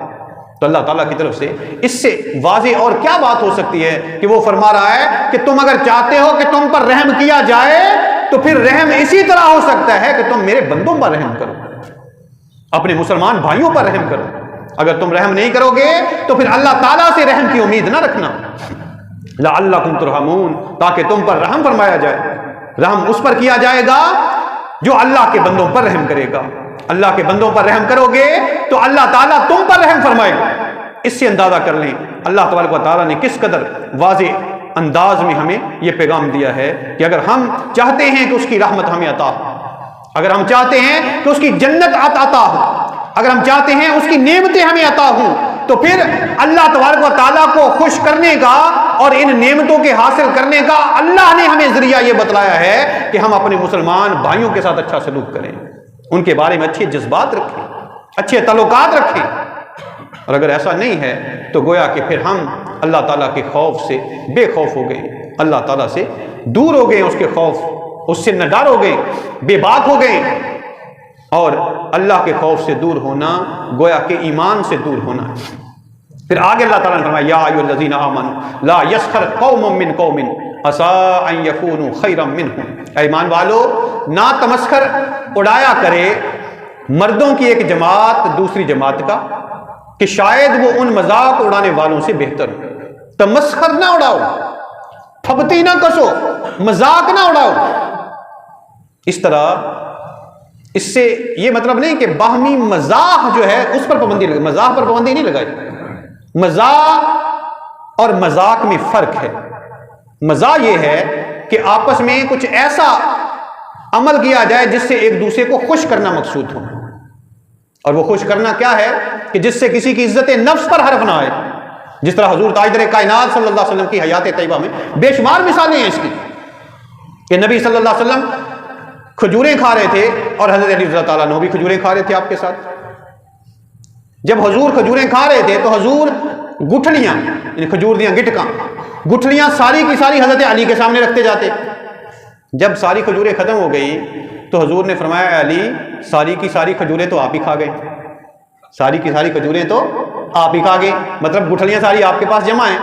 تو اللہ تعالیٰ کی طرف سے اس سے واضح اور کیا بات ہو سکتی ہے کہ وہ فرما رہا ہے کہ تم اگر چاہتے ہو کہ تم پر رحم کیا جائے تو پھر رحم اسی طرح ہو سکتا ہے کہ تم میرے بندوں پر رحم کرو، اپنے مسلمان بھائیوں پر رحم کرو۔ اگر تم رحم نہیں کرو گے تو پھر اللہ تعالیٰ سے رحم کی امید نہ رکھنا، لعلکم ترحمون، تاکہ تم پر رحم فرمایا جائے۔ رحم اس پر کیا جائے گا جو اللہ کے بندوں پر رحم کرے گا۔ اللہ کے بندوں پر رحم کرو گے تو اللہ تعالیٰ تم پر رحم فرمائے گا۔ اس سے اندازہ کر لیں اللہ تبارک و تعالیٰ نے کس قدر واضح انداز میں ہمیں یہ پیغام دیا ہے کہ اگر ہم چاہتے ہیں کہ اس کی رحمت ہمیں عطا ہو، اگر ہم چاہتے ہیں کہ اس کی جنت عطا ہو، اگر ہم چاہتے ہیں اس کی نعمتیں ہمیں عطا ہوں، تو پھر اللہ تبارک و تعالیٰ کو خوش کرنے کا اور ان نعمتوں کے حاصل کرنے کا اللہ نے ہمیں ذریعہ یہ بتلایا ہے کہ ہم اپنے مسلمان بھائیوں کے ساتھ اچھا سلوک کریں، ان کے بارے میں اچھے جذبات رکھیں، اچھے تعلقات رکھیں۔ اور اگر ایسا نہیں ہے تو گویا کہ پھر ہم اللہ تعالیٰ کے خوف سے بے خوف ہو گئے، اللہ تعالیٰ سے دور ہو گئے، اس کے خوف، اس سے نڈر ہو گئے، بے باک ہو گئے۔ اور اللہ کے خوف سے دور ہونا گویا کہ ایمان سے دور ہونا ہے۔ پھر آگے اللہ تعالیٰ نے فرمایا یا ایھا الذین آمنوا لا یسخر قوم من قوم عسیٰ ان یکونوا خیرا منہم، اے ایمان والو نہ تمسخر اڑایا کرے مردوں کی ایک جماعت دوسری جماعت کا کہ شاید وہ ان مذاق اڑانے والوں سے بہتر ہو۔ تمسخر نہ اڑاؤ، پھبتی نہ کسو، مذاق نہ اڑاؤ۔ اس طرح اس سے یہ مطلب نہیں کہ باہمی مزاح جو ہے اس پر پابندی لگائی، مزاح پر پابندی نہیں لگائی۔ مزاح اور مذاق میں فرق ہے۔ مزاح یہ ہے کہ آپس میں کچھ ایسا عمل کیا جائے جس سے ایک دوسرے کو خوش کرنا مقصود ہو، اور وہ خوش کرنا کیا ہے کہ جس سے کسی کی عزت نفس پر حرف نہ آئے، جس طرح حضور تاجدار کائنات صلی اللہ علیہ وسلم کی حیات طیبہ میں بے شمار مثالیں ہیں اس کی کہ نبی صلی اللہ علیہ وسلم کھجوریں کھا رہے تھے اور حضرت علی رضی اللہ تعالیٰ عنہ بھی کھجوریں کھا رہے تھے آپ کے ساتھ۔ جب حضور کھجوریں کھا رہے تھے تو حضور گٹھلیاں، یعنی کھجور دیاں گٹکاں، گٹھلیاں ساری کی ساری حضرت علی کے سامنے رکھتے جاتے۔ جب ساری کھجوریں ختم ہو گئی تو حضور نے فرمایا اے علی ساری کی ساری کھجوریں تو آپ ہی کھا گئے، ساری کی ساری کھجوریں تو آپ ہی کھا گئے، مطلب گٹھلیاں ساری آپ کے پاس جمع ہیں۔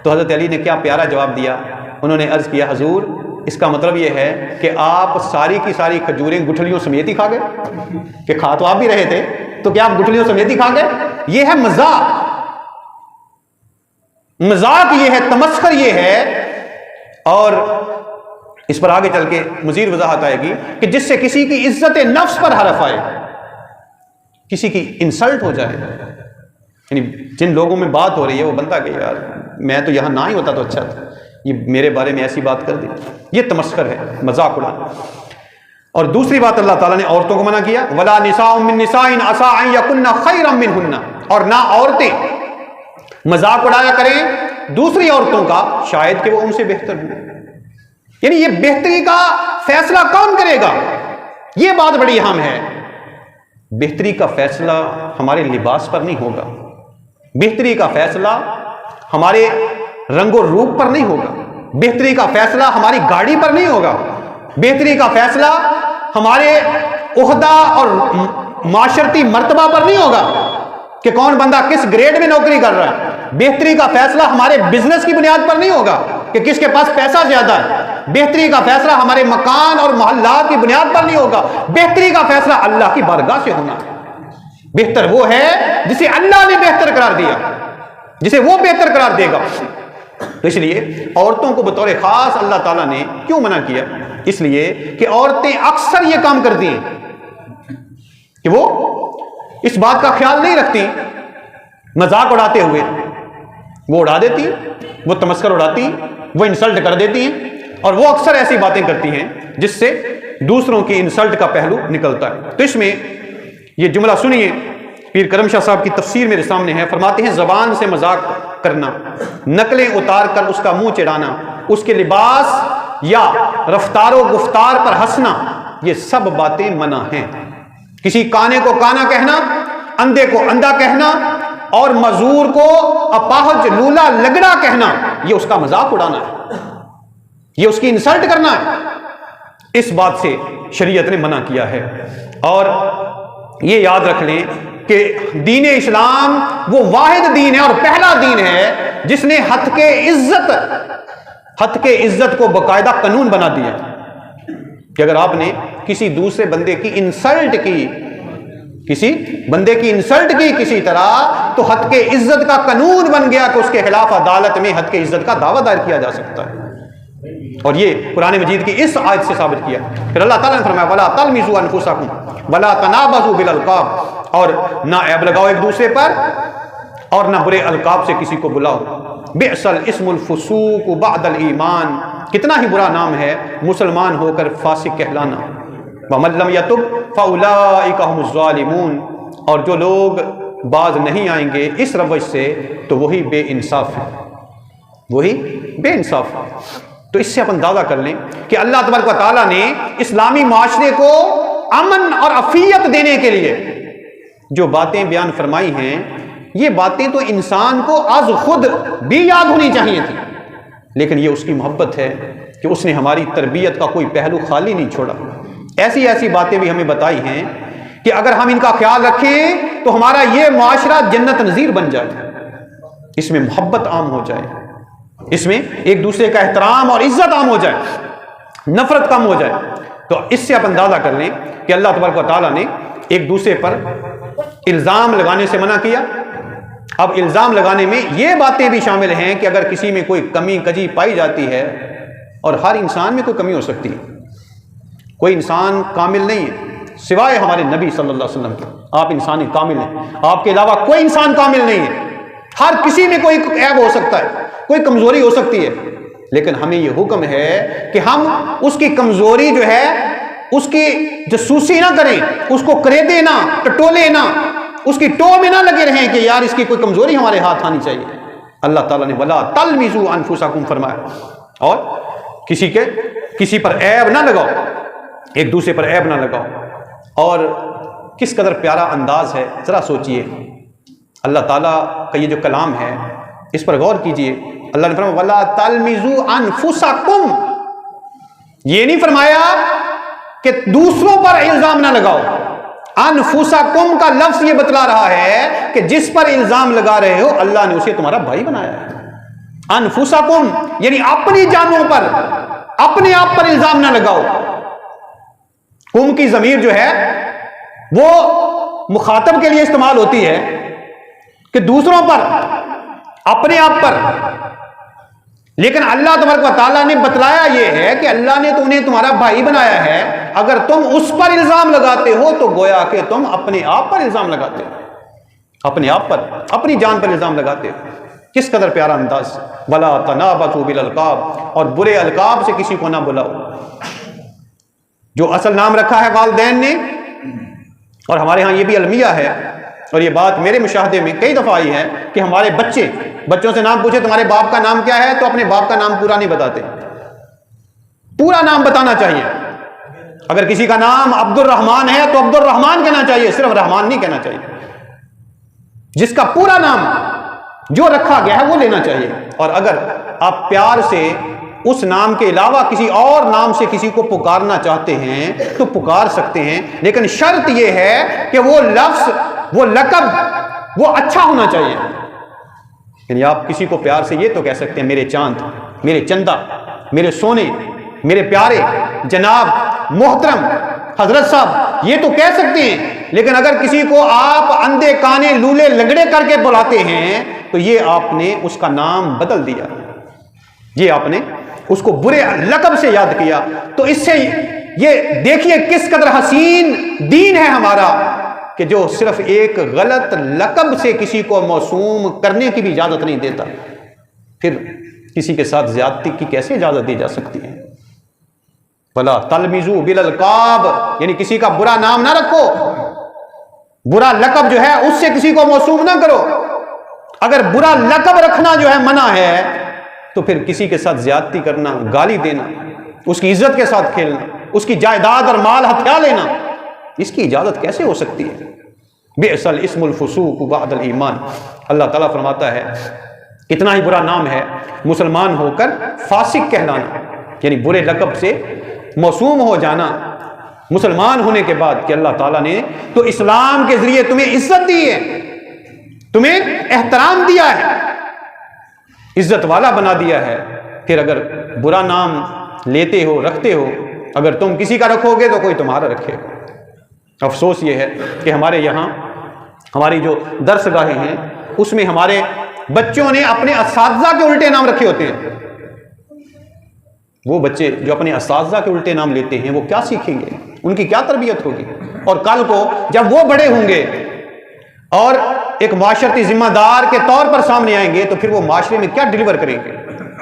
تو حضرت علی نے کیا پیارا جواب دیا، انہوں نے عرض کیا حضور اس کا مطلب یہ ہے کہ آپ ساری کی ساری کھجوریں گٹھلیوں سمیت ہی کھا گئے؟ کہ کھا تو آپ بھی رہے تھے، تو کیا آپ گٹھلیوں سمیت ہی کھا گئے؟ یہ ہے مذاق، مذاق یہ ہے، تمسخر یہ ہے۔ اور اس پر آگے چل کے مزید وضاحت آئے گی کہ جس سے کسی کی عزت نفس پر حرف آئے، کسی کی انسلٹ ہو جائے، یعنی جن لوگوں میں بات ہو رہی ہے وہ بندہ کہ یار میں تو یہاں نہ ہی ہوتا تو اچھا تھا، یہ میرے بارے میں ایسی بات کر دی، یہ تمسخر ہے، مذاق اڑانا۔ اور دوسری بات اللہ تعالیٰ نے عورتوں کو منع کیا، وَلَا نِسَاءٌ مِّن نِسَاءٍ عَسَىٰ أَن يَكُنَّ خَيْرًا مِّنْهُنَّ، اور نہ عورتیں مذاق اڑایا کریں دوسری عورتوں کا، شاید کہ وہ ان سے بہتر ہوں۔ یعنی یہ بہتری کا فیصلہ کون کرے گا؟ یہ بات بڑی اہم ہے۔ بہتری کا فیصلہ ہمارے لباس پر نہیں ہوگا، بہتری کا فیصلہ ہمارے رنگ و روپ پر نہیں ہوگا، بہتری کا فیصلہ ہماری گاڑی پر نہیں ہوگا، بہتری کا فیصلہ ہمارے عہدہ اور معاشرتی مرتبہ پر نہیں ہوگا کہ کون بندہ کس گریڈ میں نوکری کر رہا ہے، بہتری کا فیصلہ ہمارے بزنس کی بنیاد پر نہیں ہوگا کہ کس کے پاس پیسہ زیادہ ہے، بہتری کا فیصلہ ہمارے مکان اور محلات کی بنیاد پر نہیں ہوگا، بہتری کا فیصلہ اللہ کی بارگاہ سے ہونا ہے۔ بہتر وہ ہے جسے اللہ نے بہتر قرار دیا، جسے وہ بہتر قرار دے گا۔ تو اس لیے عورتوں کو بطور خاص اللہ تعالیٰ نے کیوں منع کیا؟ اس لیے کہ عورتیں اکثر یہ کام کرتی ہیں کہ وہ اس بات کا خیال نہیں رکھتی، مذاق اڑاتے ہوئے وہ اڑا دیتی، وہ تمسخر اڑاتی، وہ انسلٹ کر دیتی ہیں، اور وہ اکثر ایسی باتیں کرتی ہیں جس سے دوسروں کی انسلٹ کا پہلو نکلتا ہے۔ تو اس میں یہ جملہ سنیے، پیر کرم شاہ صاحب کی تفسیر میرے سامنے ہے، فرماتے ہیں زبان سے مذاق کرنا، نقلیں اتار کر اس کا منہ چڑھانا، اس کے لباس یا رفتار و گفتار پر ہنسنا، یہ سب باتیں منع ہیں۔ کسی کانے کو کانا کہنا، اندھے کو اندھا کہنا، اور معذور کو اپاہج لولا لگڑا کہنا، یہ اس کا مذاق اڑانا ہے، یہ اس کی انسلٹ کرنا ہے۔ اس بات سے شریعت نے منع کیا ہے۔ اور یہ یاد رکھ لیں کہ دین اسلام وہ واحد دین ہے اور پہلا دین ہے جس نے ہتک عزت کو باقاعدہ قانون بنا دیا کہ اگر آپ نے کسی دوسرے بندے کی انسلٹ کی، کسی بندے کی انسلٹ کی کسی طرح، تو ہتک عزت کا قانون بن گیا کہ اس کے خلاف عدالت میں ہتک عزت کا دعویٰ دائر کیا جا سکتا ہے۔ اور یہ قرآن مجید کی اس آیت سے ثابت کیا۔ پھر اللہ تعالیٰ نے فرمایا وَلَا تَلْمِزُوا أَنفُسَكُمْ وَلَا تَنَابَزُوا بِالْأَلْقَابِ، اور نہ عیب لگاؤ ایک دوسرے پر اور نہ برے القاب سے کسی کو بلاؤ۔ بِئْسَ الْإِسْمُ الْفُسُوقُ بَعْدَ الْإِيمَانِ، کتنا ہی برا نام ہے مسلمان ہو کر فاسق کہلانا۔ وَمَن لَّمْ يَتُبْ فَأُولَٰئِكَ هُمُ الظَّالِمُونَ، اور جو لوگ باز نہیں آئیں گے اس روش سے تو وہی بے انصاف ہے، وہی بے انصاف ہے۔ تو اس سے آپ اندازہ کر لیں کہ اللہ تبارک و تعالیٰ نے اسلامی معاشرے کو امن اور عافیت دینے کے لیے جو باتیں بیان فرمائی ہیں، یہ باتیں تو انسان کو از خود بھی یاد ہونی چاہیے تھی، لیکن یہ اس کی محبت ہے کہ اس نے ہماری تربیت کا کوئی پہلو خالی نہیں چھوڑا۔ ایسی ایسی باتیں بھی ہمیں بتائی ہیں کہ اگر ہم ان کا خیال رکھیں تو ہمارا یہ معاشرہ جنت نظیر بن جائے، اس میں محبت عام ہو جائے، اس میں ایک دوسرے کا احترام اور عزت عام ہو جائے، نفرت کم ہو جائے۔ تو اس سے آپ اندازہ کر لیں کہ اللہ تبارک و تعالیٰ نے ایک دوسرے پر الزام لگانے سے منع کیا۔ اب الزام لگانے میں یہ باتیں بھی شامل ہیں کہ اگر کسی میں کوئی کمی کجی پائی جاتی ہے، اور ہر انسان میں کوئی کمی ہو سکتی ہے، کوئی انسان کامل نہیں ہے سوائے ہمارے نبی صلی اللہ علیہ وسلم کے، آپ انسان کامل ہیں، آپ کے علاوہ کوئی انسان کامل نہیں ہے، ہر کسی میں کوئی عیب ہو سکتا ہے، کوئی کمزوری ہو سکتی ہے، لیکن ہمیں یہ حکم ہے کہ ہم اس کی کمزوری جو ہے اس کی جاسوسی نہ کریں، اس کو کریدے نہ، ٹٹولے نہ، اس کی ٹو میں نہ لگے رہیں کہ یار اس کی کوئی کمزوری ہمارے ہاتھ آنی چاہیے۔ اللہ تعالیٰ نے وَلَا تَلْمِزُوا أَنفُسَكُمْ فرمایا، اور کسی پر عیب نہ لگاؤ، ایک دوسرے پر عیب نہ لگاؤ۔ اور کس قدر پیارا انداز ہے، ذرا سوچئے، اللہ تعالیٰ کا یہ جو کلام ہے اس پر غور کیجئے۔ اللہ نے فرمایا وَلَا تَلْمِزُوا أَنفُسَكُمْ، یہ نہیں فرمایا کہ دوسروں پر الزام نہ لگاؤ، انفسکم کا لفظ یہ بتلا رہا ہے کہ جس پر الزام لگا رہے ہو اللہ نے اسے تمہارا بھائی بنایا ہے، انفسکم یعنی اپنی جانوں پر، اپنے آپ پر الزام نہ لگاؤ۔ کم کی ضمیر جو ہے وہ مخاطب کے لیے استعمال ہوتی ہے کہ دوسروں پر، اپنے آپ پر، لیکن اللہ تبارک و تعالیٰ نے بتلایا یہ ہے کہ اللہ نے تو انہیں تمہارا بھائی بنایا ہے، اگر تم اس پر الزام لگاتے ہو تو گویا کہ تم اپنے آپ پر الزام لگاتے ہو، اپنے آپ پر، اپنی جان پر الزام لگاتے ہو۔ کس قدر پیارا انداز، وَلَا تَنَابَزُوا بِالْأَلْقَابِ، اور برے القاب سے کسی کو نہ بلاؤ۔ جو اصل نام رکھا ہے والدین نے، اور ہمارے ہاں یہ بھی المیہ ہے، اور یہ بات میرے مشاہدے میں کئی دفعہ آئی ہے کہ ہمارے بچوں سے نام پوچھے تمہارے باپ کا نام کیا ہے، تو اپنے باپ کا نام پورا نہیں بتاتے، پورا نام بتانا چاہیے۔ اگر کسی کا نام عبد الرحمن ہے تو عبد الرحمن کہنا چاہیے، صرف رحمان نہیں کہنا چاہیے۔ جس کا پورا نام جو رکھا گیا ہے وہ لینا چاہیے۔ اور اگر آپ پیار سے اس نام کے علاوہ کسی اور نام سے کسی کو پکارنا چاہتے ہیں تو پکار سکتے ہیں، لیکن شرط یہ ہے کہ وہ لفظ، وہ لقب وہ اچھا ہونا چاہیے۔ یعنی آپ کسی کو پیار سے یہ تو کہہ سکتے ہیں میرے چاند، میرے چندہ، میرے سونے، میرے پیارے، جناب، محترم، حضرت صاحب، یہ تو کہہ سکتے ہیں، لیکن اگر کسی کو آپ اندھے کانے لولے لنگڑے کر کے بلاتے ہیں تو یہ آپ نے اس کا نام بدل دیا، یہ آپ نے اس کو برے لقب سے یاد کیا۔ تو اس سے یہ دیکھیے کس قدر حسین دین ہے ہمارا کہ جو صرف ایک غلط لقب سے کسی کو موسوم کرنے کی بھی اجازت نہیں دیتا، پھر کسی کے ساتھ زیادتی کی کیسے اجازت دی جا سکتی ہے؟ وَلَا تَلْمِزُوا بِالْأَلْقَابِ یعنی کسی کا برا نام نہ رکھو، برا لقب جو ہے اس سے کسی کو موسوم نہ کرو۔ اگر برا لقب رکھنا جو ہے منع ہے تو پھر کسی کے ساتھ زیادتی کرنا، گالی دینا، اس کی عزت کے ساتھ کھیلنا، اس کی جائیداد اور مال ہتھیا لینا، اس کی اجازت کیسے ہو سکتی ہے؟ بئس الاسم الفسوق بعد الایمان، اللہ تعالیٰ فرماتا ہے کتنا ہی برا نام ہے مسلمان ہو کر فاسق کہلانا، یعنی برے لقب سے موسوم ہو جانا مسلمان ہونے کے بعد، کہ اللہ تعالیٰ نے تو اسلام کے ذریعے تمہیں عزت دی ہے، تمہیں احترام دیا ہے، عزت والا بنا دیا ہے، پھر اگر برا نام لیتے ہو، رکھتے ہو، اگر تم کسی کا رکھو گے تو کوئی تمہارا رکھے گا۔ افسوس یہ ہے کہ ہمارے یہاں ہماری جو درس گاہیں ہیں اس میں ہمارے بچوں نے اپنے اساتذہ کے الٹے نام رکھے ہوتے ہیں۔ وہ بچے جو اپنے اساتذہ کے الٹے نام لیتے ہیں وہ کیا سیکھیں گے، ان کی کیا تربیت ہوگی؟ اور کل کو جب وہ بڑے ہوں گے اور ایک معاشرتی ذمہ دار کے طور پر سامنے آئیں گے تو پھر وہ معاشرے میں کیا ڈیلیور کریں گے؟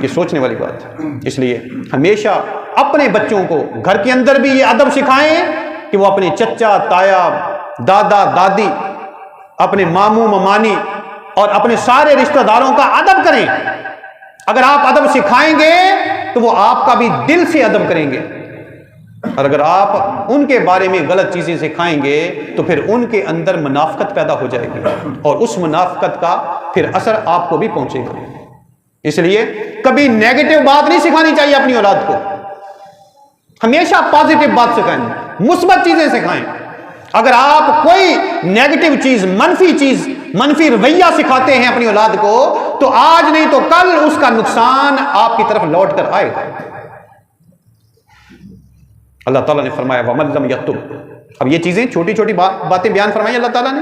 یہ سوچنے والی بات ہے۔ اس لیے ہمیشہ اپنے بچوں کو گھر کے اندر بھی یہ ادب سکھائیں کہ وہ اپنے چچا، تایا، دادا، دادی، اپنے ماموں، ممانی اور اپنے سارے رشتہ داروں کا ادب کریں۔ اگر آپ ادب سکھائیں گے تو وہ آپ کا بھی دل سے ادب کریں گے، اور اگر آپ ان کے بارے میں غلط چیزیں سکھائیں گے تو پھر ان کے اندر منافقت پیدا ہو جائے گی، اور اس منافقت کا پھر اثر آپ کو بھی پہنچے گا۔ اس لیے کبھی نیگیٹو بات نہیں سکھانی چاہیے اپنی اولاد کو، ہمیشہ پازیٹو بات سکھائیں، مثبت چیزیں سکھائیں۔ اگر آپ کوئی نیگیٹو چیز، منفی رویہ سکھاتے ہیں اپنی اولاد کو تو آج نہیں تو کل اس کا نقصان آپ کی طرف لوٹ کر آئے گا۔ اللہ تعالیٰ نے فرمایا وَمَن لَّمْ يَتُبْ، اب یہ چیزیں چھوٹی چھوٹی باتیں بیان فرمائی اللہ تعالیٰ نے،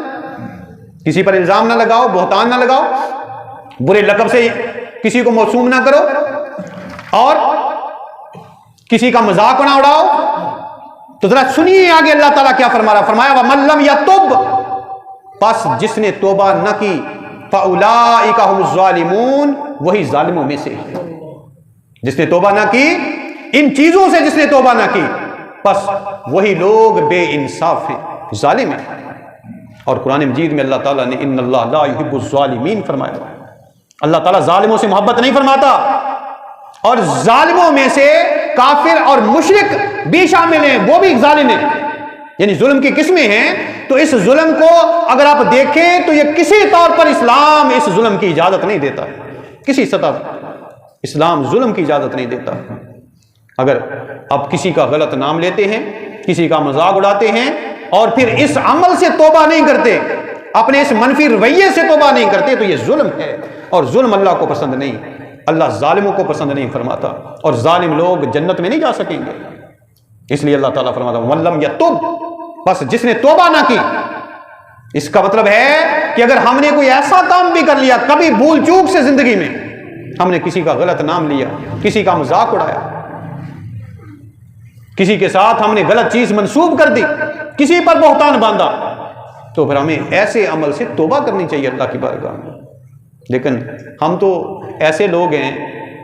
کسی پر الزام نہ لگاؤ، بہتان نہ لگاؤ، برے لقب سے کسی کو موسوم نہ کرو، اور کسی کا مذاق نہ اڑاؤ۔ تو ذرا سنیے آگے اللہ تعالیٰ کیا فرما رہا، فرمایا وَمَن لَّمْ يَتُبْ، پس جس نے توبہ نہ کی فَأُولَٰئِكَ هُمُ الظَّالِمُونَ، وہی ظالموں میں سے ہے۔ جس نے توبہ نہ کی، ان چیزوں سے جس نے توبہ نہ کی، پس وہی لوگ بے انصاف ہیں، ظالم ہیں۔ اور قرآن مجید میں اللہ تعالیٰ نے ان اللہ لا يحب الظالمین فرمایا، اللہ تعالیٰ ظالموں سے محبت نہیں فرماتا، اور ظالموں میں سے کافر اور مشرک بھی شامل ہیں، وہ بھی ظالم ہیں، یعنی ظلم کی قسمیں ہیں۔ تو اس ظلم کو اگر آپ دیکھیں تو یہ کسی طور پر اسلام اس ظلم کی اجازت نہیں دیتا، کسی سطح اسلام ظلم کی اجازت نہیں دیتا۔ اگر آپ کسی کا غلط نام لیتے ہیں، کسی کا مذاق اڑاتے ہیں، اور پھر اس عمل سے توبہ نہیں کرتے، اپنے اس منفی رویے سے توبہ نہیں کرتے، تو یہ ظلم ہے، اور ظلم اللہ کو پسند نہیں۔ اللہ ظالموں کو پسند نہیں فرماتا، اور ظالم لوگ جنت میں نہیں جا سکیں گے۔ اس لیے اللہ تعالیٰ فرماتا ہے وَلَّمْ يَتُبْ، بس جس نے توبہ نہ کی۔ اس کا مطلب ہے کہ اگر ہم نے کوئی ایسا کام بھی کر لیا، کبھی بھول چوک سے زندگی میں ہم نے کسی کا غلط نام لیا، کسی کا مذاق اڑایا، کسی کے ساتھ ہم نے غلط چیز منسوب کر دی، کسی پر بہتان باندھا، تو پھر ہمیں ایسے عمل سے توبہ کرنی چاہیے اللہ کی بارگاہ میں۔ لیکن ہم تو ایسے لوگ ہیں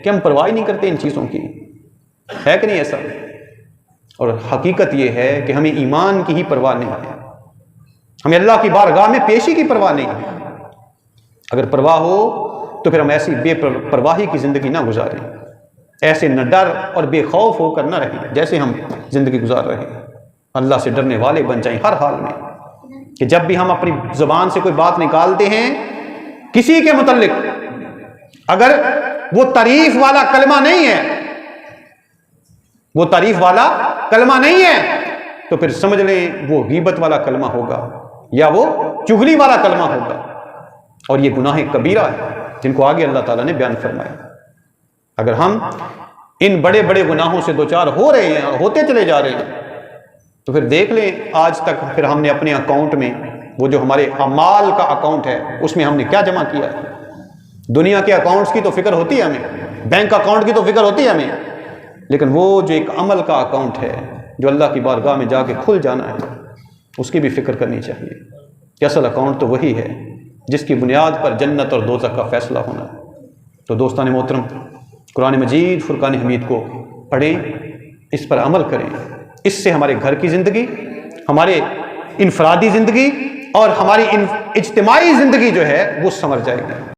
کہ ہم پرواہ نہیں کرتے ان چیزوں کی، ہے کہ نہیں ایسا؟ اور حقیقت یہ ہے کہ ہمیں ایمان کی ہی پرواہ نہیں ہے، ہمیں اللہ کی بارگاہ میں پیشی کی پرواہ نہیں ہے۔ اگر پرواہ ہو تو پھر ہم ایسی بے پرواہی کی زندگی نہ گزاریں، ایسے نہ ڈر اور بے خوف ہو کر نہ رہیں جیسے ہم زندگی گزار رہے ہیں۔ اللہ سے ڈرنے والے بن جائیں ہر حال میں، کہ جب بھی ہم اپنی زبان سے کوئی بات نکالتے ہیں کسی کے متعلق، اگر وہ تعریف والا کلمہ نہیں ہے، وہ تعریف والا کلمہ نہیں ہے، تو پھر سمجھ لیں وہ غیبت والا کلمہ ہوگا یا وہ چغلی والا کلمہ ہوگا، اور یہ گناہ کبیرہ ہے جن کو آگے اللہ تعالیٰ نے بیان فرمایا۔ اگر ہم ان بڑے بڑے گناہوں سے دوچار ہو رہے ہیں اور ہوتے چلے جا رہے ہیں، تو پھر دیکھ لیں آج تک پھر ہم نے اپنے اکاؤنٹ میں، وہ جو ہمارے اعمال کا اکاؤنٹ ہے، اس میں ہم نے کیا جمع کیا ہے۔ دنیا کے اکاؤنٹس کی تو فکر ہوتی ہے ہمیں، بینک اکاؤنٹ کی تو فکر ہوتی ہے ہمیں، لیکن وہ جو ایک عمل کا اکاؤنٹ ہے جو اللہ کی بارگاہ میں جا کے کھل جانا ہے، اس کی بھی فکر کرنی چاہیے کہ اصل اکاؤنٹ تو وہی ہے جس کی بنیاد پر جنت اور دوزخ کا فیصلہ ہونا ہے۔ تو دوستان محترم، قرآن مجید فرقان حمید کو پڑھیں، اس پر عمل کریں، اس سے ہمارے گھر کی زندگی، ہمارے انفرادی زندگی اور ہماری اجتماعی زندگی جو ہے وہ سنور جائے گی۔